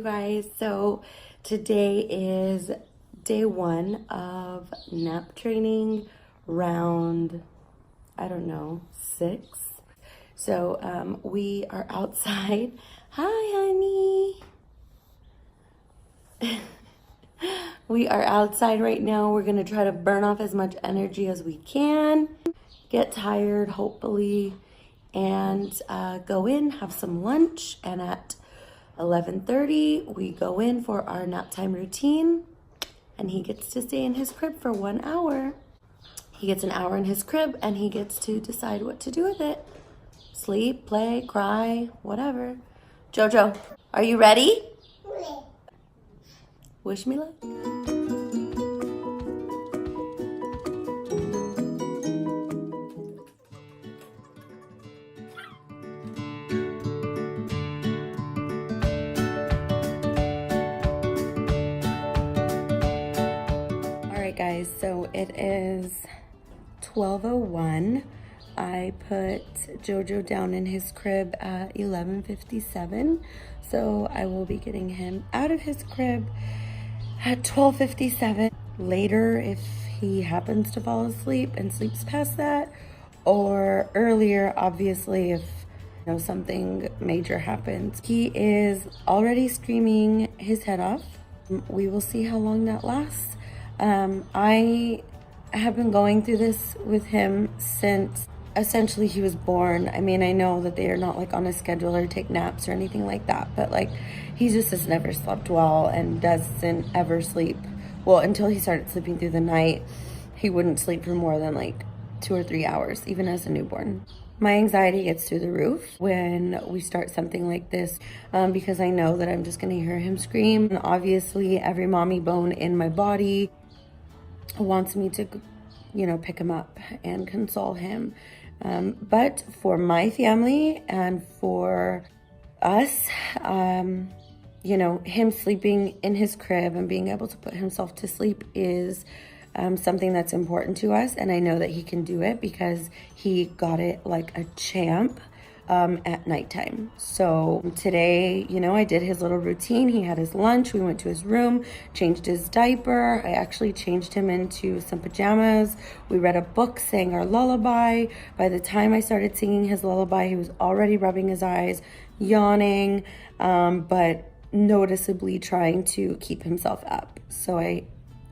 you guys. So today is day 1 of nap training, round, I don't know, 6. So we are outside. Hi, honey. We are outside right now. We're gonna try to burn off as much energy as we can, get tired, hopefully, and go in, have some lunch, and at 11:30 we go in for our nap time routine, and he gets to stay in his crib for 1 hour. He gets an hour in his crib and he gets to decide what to do with it. Sleep, play, cry, whatever. Jojo, are you ready? Wish me luck. Alright guys, so it is 12:01. I put Jojo down in his crib at 11:57. So I will be getting him out of his crib at 12:57. Later, if he happens to fall asleep and sleeps past that, or earlier, obviously, if something major happens. He is already screaming his head off. We will see how long that lasts. I have been going through this with him since essentially he was born. I mean, I know that they are not like on a schedule or take naps or anything like that, but like he just has never slept well and doesn't ever sleep. Well, until he started sleeping through the night, he wouldn't sleep for more than like 2 or 3 hours, even as a newborn. My anxiety gets through the roof when we start something like this because I know that I'm just gonna hear him scream. And obviously, every mommy bone in my body wants me to, pick him up and console him. But for my family and for us, him sleeping in his crib and being able to put himself to sleep is something that's important to us. And I know that he can do it because he got it like a champ at nighttime. So today, I did his little routine. He had his lunch. We went to his room, changed his diaper. I actually changed him into some pajamas. We read a book, sang our lullaby. By the time I started singing his lullaby, he was already rubbing his eyes, yawning, but noticeably trying to keep himself up. So I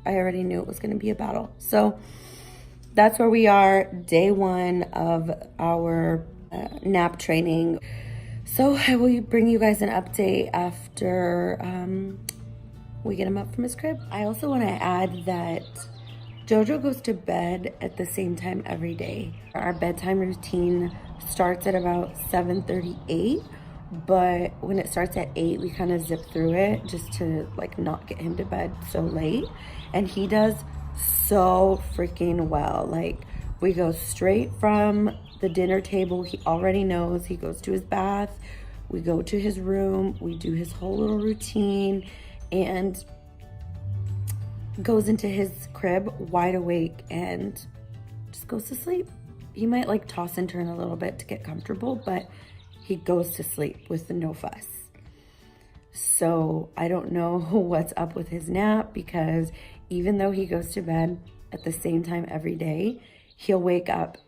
already knew it was going to be a battle. So that's where we are, day 1 of our nap training. So I will bring you guys an update after we get him up from his crib. I also want to add that Jojo goes to bed at the same time every day. Our bedtime routine starts at about 7:38, but when it starts at 8, we kind of zip through it just to like not get him to bed so late. And he does so freaking well. Like, we go straight from the dinner table. He already knows. He goes to his bath. We go to his room. We do his whole little routine and goes into his crib wide awake and just goes to sleep. He might like toss and turn a little bit to get comfortable, but he goes to sleep with no fuss. So I don't know what's up with his nap, because even though he goes to bed at the same time every day, he'll wake up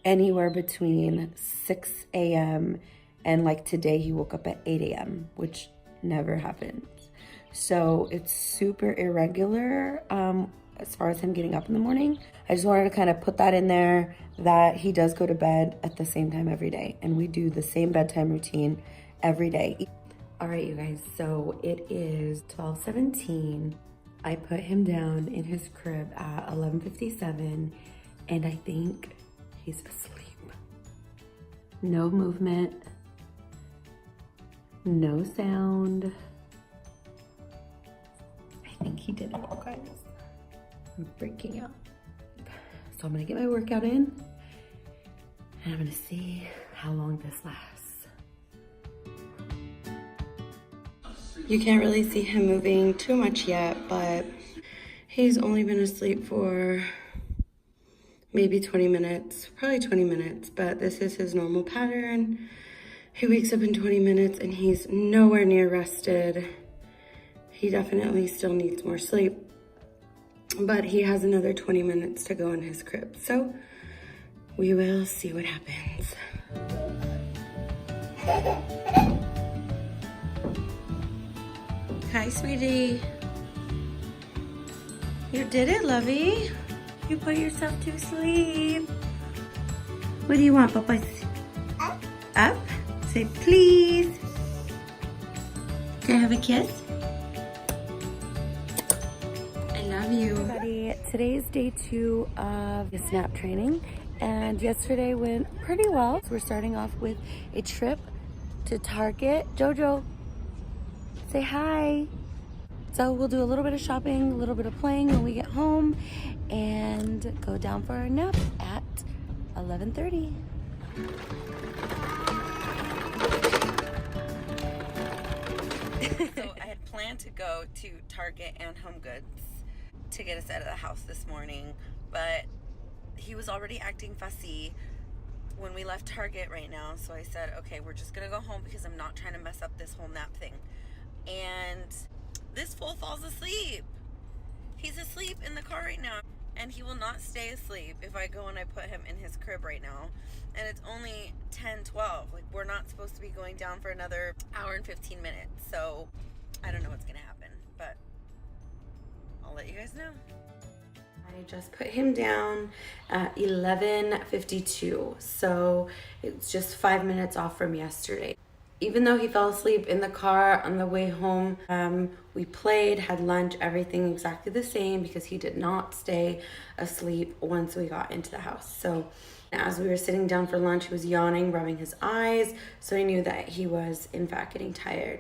anywhere between 6 a.m. and like today he woke up at 8 a.m., which never happens. So it's super irregular as far as him getting up in the morning. I just wanted to kind of put that in there, that he does go to bed at the same time every day, and we do the same bedtime routine every day. All right, you guys, so it is 12:17. I put him down in his crib at 11:57, and I think he's asleep. No movement, no sound. I think he did it, you guys. I'm freaking out. So I'm gonna get my workout in, and I'm gonna see how long this lasts. You can't really see him moving too much yet, but he's only been asleep for maybe 20 minutes, probably 20 minutes, but this is his normal pattern. He wakes up in 20 minutes and he's nowhere near rested. He definitely still needs more sleep, but he has another 20 minutes to go in his crib. So we will see what happens. Hi, sweetie. You did it, lovey. You put yourself to sleep. What do you want, Papa? Up. Up? Say please. Can I have a kiss? I love you. Everybody, today's day 2 of the snap training, and yesterday went pretty well. So we're starting off with a trip to Target. Jojo, say hi. So we'll do a little bit of shopping, a little bit of playing when we get home, and go down for our nap at 11:30. So I had planned to go to Target and Home Goods to get us out of the house this morning, but he was already acting fussy when we left Target right now. So I said, okay, we're just gonna go home because I'm not trying to mess up this whole nap thing. And this fool falls asleep. He's asleep in the car right now, and he will not stay asleep if I go and I put him in his crib right now. And it's only 10:12. Like, we're not supposed to be going down for another hour and 15 minutes. So I don't know what's gonna happen, but I'll let you guys know. I just put him down at 11:52, so it's just 5 minutes off from yesterday. Even though he fell asleep in the car on the way home, we played, had lunch, everything exactly the same because he did not stay asleep once we got into the house. So as we were sitting down for lunch, he was yawning, rubbing his eyes, so I knew that he was in fact getting tired.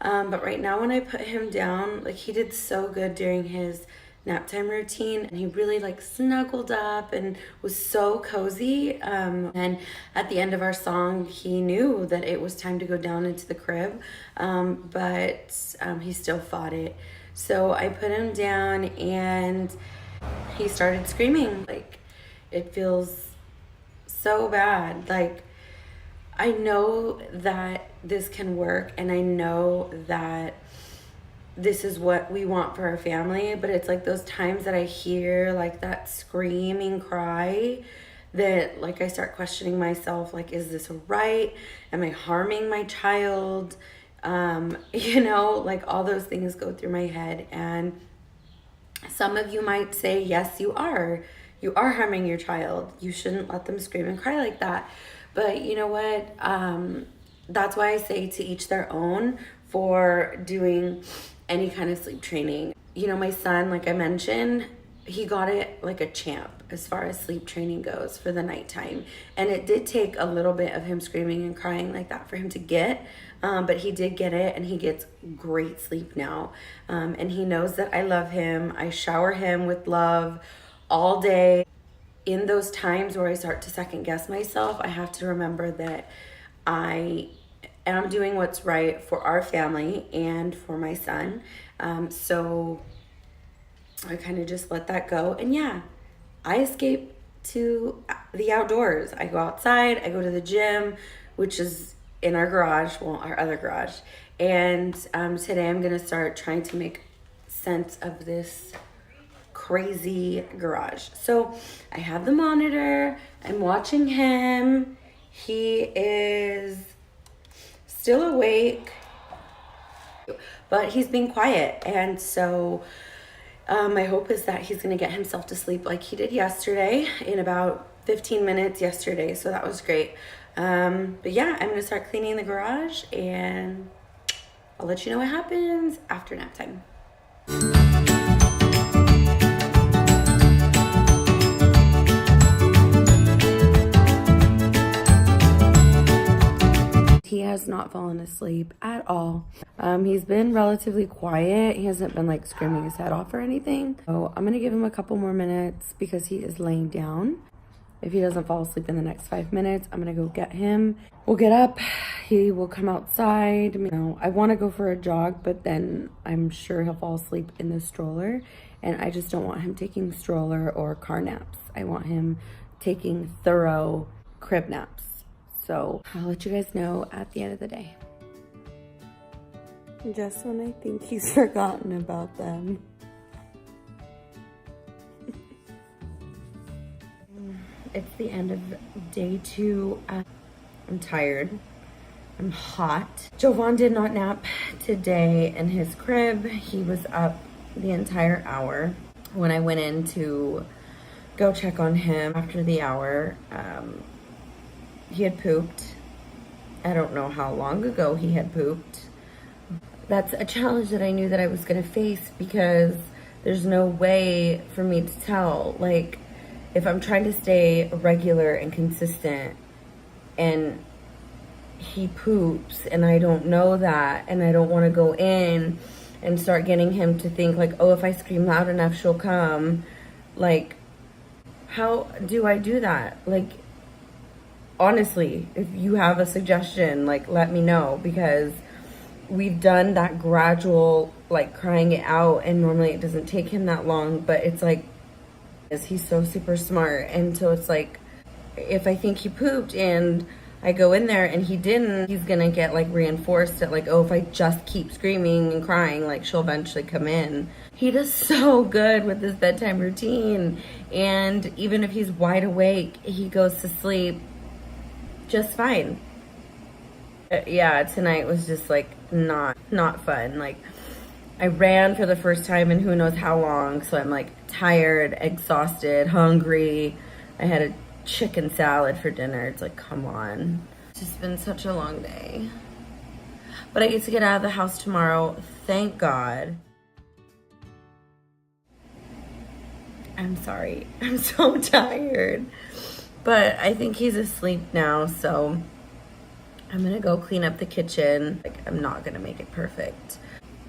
But right now when I put him down, like, he did so good during his nap time routine, and he really like snuggled up and was so cozy, and at the end of our song he knew that it was time to go down into the crib, but he still fought it. So I put him down and he started screaming. Like, it feels so bad. Like, I know that this can work, and I know that this is what we want for our family, but it's like those times that I hear like that screaming cry that, like, I start questioning myself, like, is this right? Am I harming my child? You know, like, all those things go through my head. And some of you might say, yes, you are harming your child. You shouldn't let them scream and cry like that. But you know what? That's why I say to each their own for doing any kind of sleep training. You know, my son, like I mentioned, he got it like a champ as far as sleep training goes for the nighttime. And it did take a little bit of him screaming and crying like that for him to get, but he did get it, and he gets great sleep now. And he knows that I love him. I shower him with love all day. In those times where I start to second guess myself, I have to remember that I am doing what's right for our family and for my son. So I kind of just let that go. And yeah, I escape to the outdoors. I go outside, I go to the gym, which is in our garage, well, our other garage. And today I'm gonna start trying to make sense of this crazy garage. So I have the monitor, I'm watching him. He is still awake, but he's being quiet, and so my hope is that he's gonna get himself to sleep like he did yesterday in about 15 minutes yesterday, so that was great. But yeah, I'm gonna start cleaning the garage, and I'll let you know what happens after nap time. He has not fallen asleep at all. He's been relatively quiet. He hasn't been like screaming his head off or anything. So I'm gonna give him a couple more minutes because he is laying down. If he doesn't fall asleep in the next 5 minutes, I'm gonna go get him. We'll get up, he will come outside. You know, I wanna go for a jog, but then I'm sure he'll fall asleep in the stroller. And I just don't want him taking stroller or car naps. I want him taking thorough crib naps. So I'll let you guys know at the end of the day. Just when I think he's forgotten about them. It's the end of day 2. I'm tired. I'm hot. Jovan did not nap today in his crib. He was up the entire hour. When I went in to go check on him after the hour, he had pooped. I don't know how long ago he had pooped. That's a challenge that I knew that I was gonna face because there's no way for me to tell. Like, if I'm trying to stay regular and consistent and he poops and I don't know that, and I don't want to go in and start getting him to think like, oh, if I scream loud enough she'll come, like, how do I do that? Like, honestly, if you have a suggestion, like, let me know, because we've done that gradual, like, crying it out, and normally it doesn't take him that long, but it's like, he's so super smart, and so it's like, if I think he pooped and I go in there and he didn't, he's gonna get like reinforced at like, oh, if I just keep screaming and crying, like, she'll eventually come in. He does so good with his bedtime routine, and even if he's wide awake, he goes to sleep just fine. Yeah, tonight was just like not fun. Like, I ran for the first time in who knows how long, so I'm like tired, exhausted, hungry. I had a chicken salad for dinner. It's like, come on. It's just been such a long day. But I get to get out of the house tomorrow, thank God. I'm sorry, I'm so tired. But I think he's asleep now, so I'm gonna go clean up the kitchen. Like, I'm not gonna make it perfect.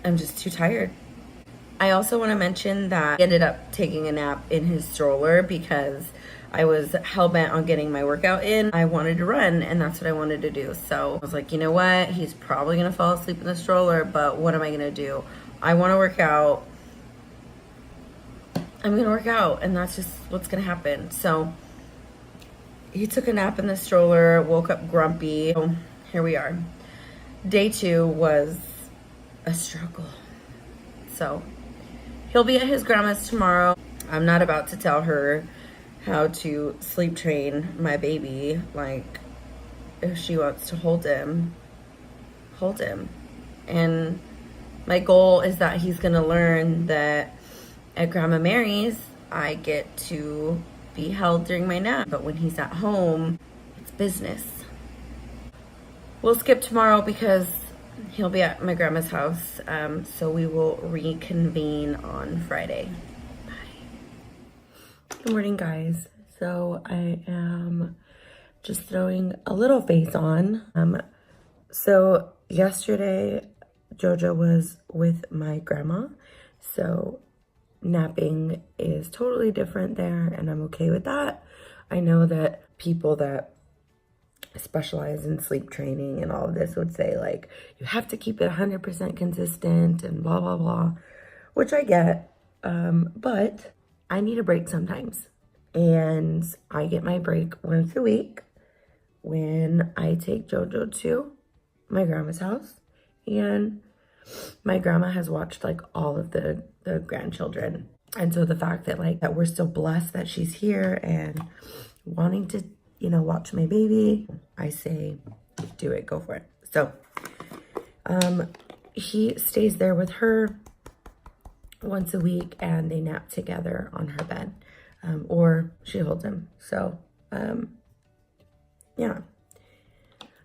I'm just too tired. I also want to mention that I ended up taking a nap in his stroller because I was hell-bent on getting my workout in. I wanted to run, and that's what I wanted to do. So I was like, you know what? He's probably gonna fall asleep in the stroller, but what am I gonna do? I wanna work out. I'm gonna work out, and that's just what's gonna happen. So he took a nap in the stroller, woke up grumpy. So here we are. Day 2 was a struggle. So he'll be at his grandma's tomorrow. I'm not about to tell her how to sleep train my baby. Like, if she wants to hold him, hold him. And my goal is that he's gonna learn that at Grandma Mary's, I get to be held during my nap. But when he's at home, it's business. We'll skip tomorrow because he'll be at my grandma's house. So we will reconvene on Friday. Good morning, guys. So I am just throwing a little face on. So yesterday, Jojo was with my grandma. So napping is totally different there, and I'm okay with that. I know that people that specialize in sleep training and all of this would say, like, you have to keep it 100% consistent and blah, blah, blah, which I get. But I need a break sometimes. And I get my break once a week when I take Jojo to my grandma's house. And my grandma has watched like all of the grandchildren. And so the fact that like that we're still blessed that she's here and wanting to, you know, watch my baby, I say, do it, go for it. So he stays there with her once a week, and they nap together on her bed, or she holds him. So yeah.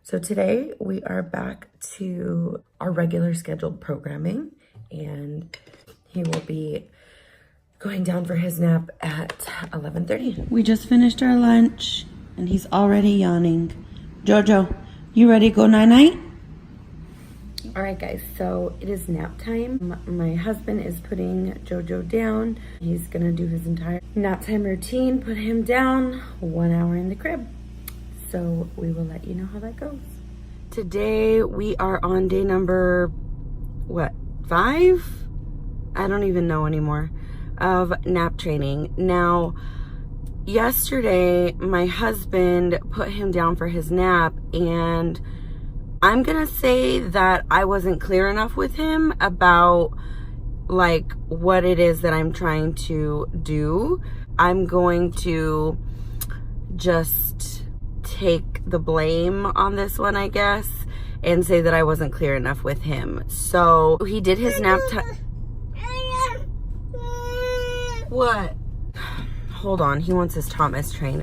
So today we are back to our regular scheduled programming, and he will be going down for his nap at 11:30. We just finished our lunch and he's already yawning. Jojo, you ready to go night-night? All right, guys, so it is nap time. My husband is putting Jojo down. He's gonna do his entire nap time routine, put him down, 1 hour in the crib. So we will let you know how that goes. Today we are on day number, what, 5? I don't even know anymore, of nap training. Now, yesterday my husband put him down for his nap, and I'm gonna say that I wasn't clear enough with him about like what it is that I'm trying to do. I'm going to just take the blame on this one, I guess, and say that I wasn't clear enough with him. So he did his nap time. What? Hold on, he wants his Thomas train.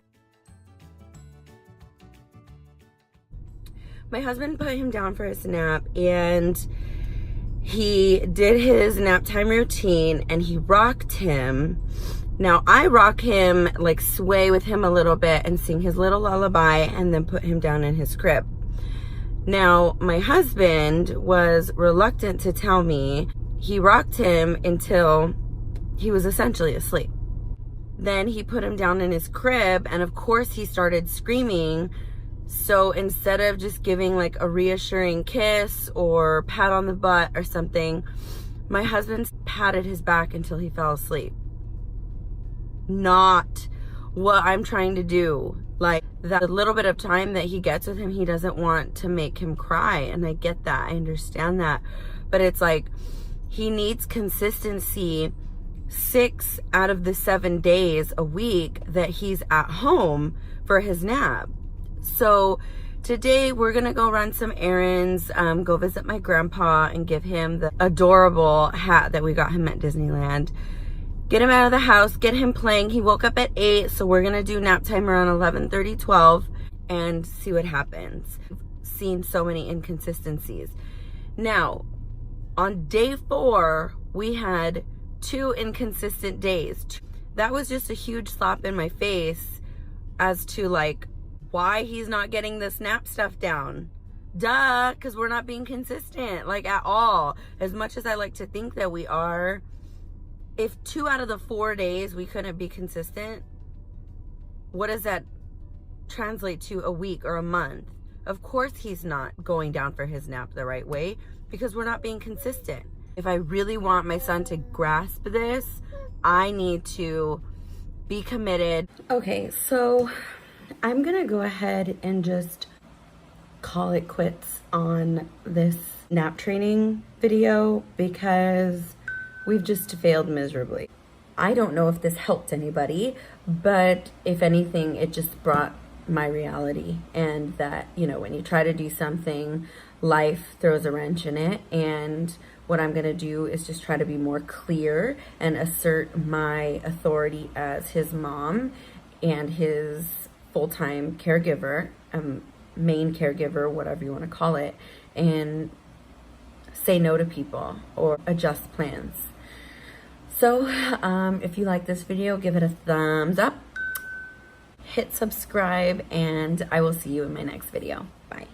My husband put him down for his nap, and he did his nap time routine, and he rocked him. Now I rock him, like sway with him a little bit and sing his little lullaby, and then put him down in his crib. Now my husband was reluctant to tell me. He rocked him until he was essentially asleep. Then he put him down in his crib, and of course he started screaming. So instead of just giving like a reassuring kiss or pat on the butt or something, my husband patted his back until he fell asleep. Not what I'm trying to do. Like, that little bit of time that he gets with him, he doesn't want to make him cry, and I get that, I understand that, but it's like he needs consistency 6 out of the 7 days a week that he's at home for his nap. So today we're gonna go run some errands, go visit my grandpa and give him the adorable hat that we got him at Disneyland. Get him out of the house, get him playing. He woke up at 8, so we're gonna do nap time around 11:30, 12, and see what happens. I've seen so many inconsistencies. Now, on day 4, we had 2 inconsistent days. That was just a huge slap in my face as to like why he's not getting this nap stuff down. Duh, because we're not being consistent, like at all. As much as I like to think that we are, if 2 out of the 4 days we couldn't be consistent, what does that translate to a week or a month? Of course he's not going down for his nap the right way because we're not being consistent. If I really want my son to grasp this, I need to be committed. Okay, so I'm gonna go ahead and just call it quits on this nap training video because we've just failed miserably. I don't know if this helped anybody, but if anything, it just brought my reality, and that, you know, when you try to do something, life throws a wrench in it. And what I'm gonna do is just try to be more clear and assert my authority as his mom and his full-time caregiver, main caregiver, whatever you want to call it, and say no to people or adjust plans. So if you like this video, give it a thumbs up, hit subscribe, and I will see you in my next video. Bye.